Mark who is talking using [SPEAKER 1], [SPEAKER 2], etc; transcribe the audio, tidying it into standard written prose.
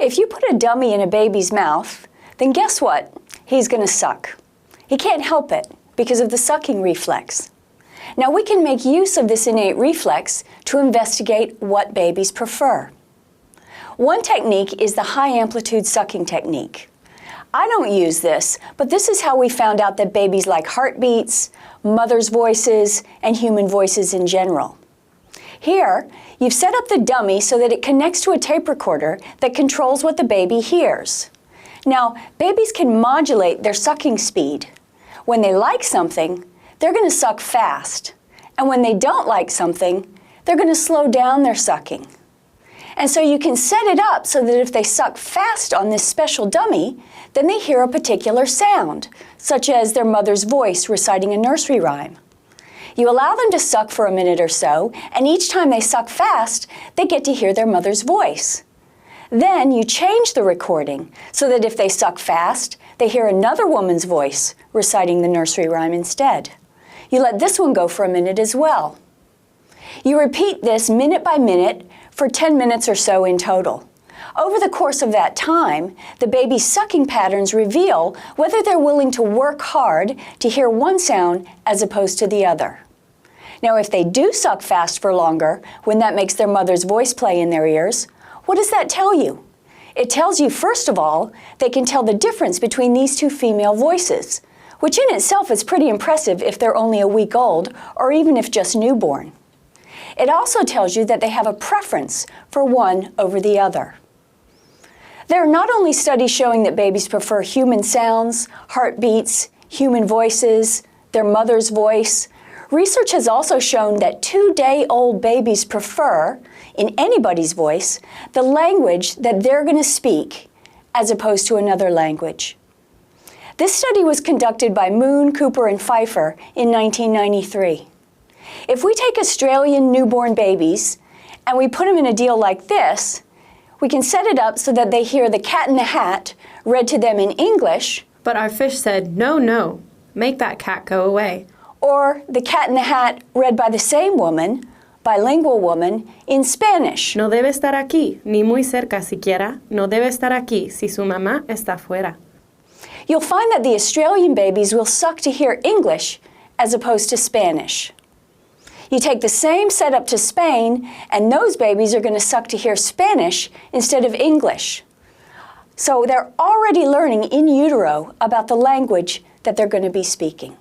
[SPEAKER 1] If you put a dummy in a baby's mouth, then guess what? He's going to suck. He can't help it because of the sucking reflex. Now we can make use of this innate reflex to investigate what babies prefer. One technique is the high amplitude sucking technique. I don't use this, but this is how we found out that babies like heartbeats, mothers' voices, and human voices in general. Here, you've set up the dummy so that it connects to a tape recorder that controls what the baby hears. Now, babies can modulate their sucking speed. When they like something, they're going to suck fast. And when they don't like something, they're going to slow down their sucking. And so you can set it up so that if they suck fast on this special dummy, then they hear a particular sound, such as their mother's voice reciting a nursery rhyme. You allow them to suck for a minute or so, and each time they suck fast, they get to hear their mother's voice. Then you change the recording so that if they suck fast, they hear another woman's voice reciting the nursery rhyme instead. You let this one go for a minute as well. You repeat this minute by minute for 10 minutes or so in total. Over the course of that time, the baby's sucking patterns reveal whether they're willing to work hard to hear one sound as opposed to the other. Now, if they do suck fast for longer, when that makes their mother's voice play in their ears, what does that tell you? It tells you, first of all, they can tell the difference between these two female voices, which in itself is pretty impressive if they're only a week old or even if just newborn. It also tells you that they have a preference for one over the other. There are not only studies showing that babies prefer human sounds, heartbeats, human voices, their mother's voice. Research has also shown that 2-day-old babies prefer, in anybody's voice, the language that they're going to speak as opposed to another language. This study was conducted by Moon, Cooper, and Pfeiffer in 1993. If we take Australian newborn babies and we put them in a deal like this, we can set it up so that they hear The Cat in the Hat read to them in English.
[SPEAKER 2] But our fish said, "No, no, make that cat go away."
[SPEAKER 1] Or The Cat in the Hat read by the same woman, bilingual woman, in Spanish.
[SPEAKER 2] No debe estar aquí, ni muy cerca siquiera. No debe estar aquí si su mamá está fuera.
[SPEAKER 1] You'll find that the Australian babies will suck to hear English as opposed to Spanish. You take the same setup to Spain, and those babies are going to suck to hear Spanish instead of English. So they're already learning in utero about the language that they're going to be speaking.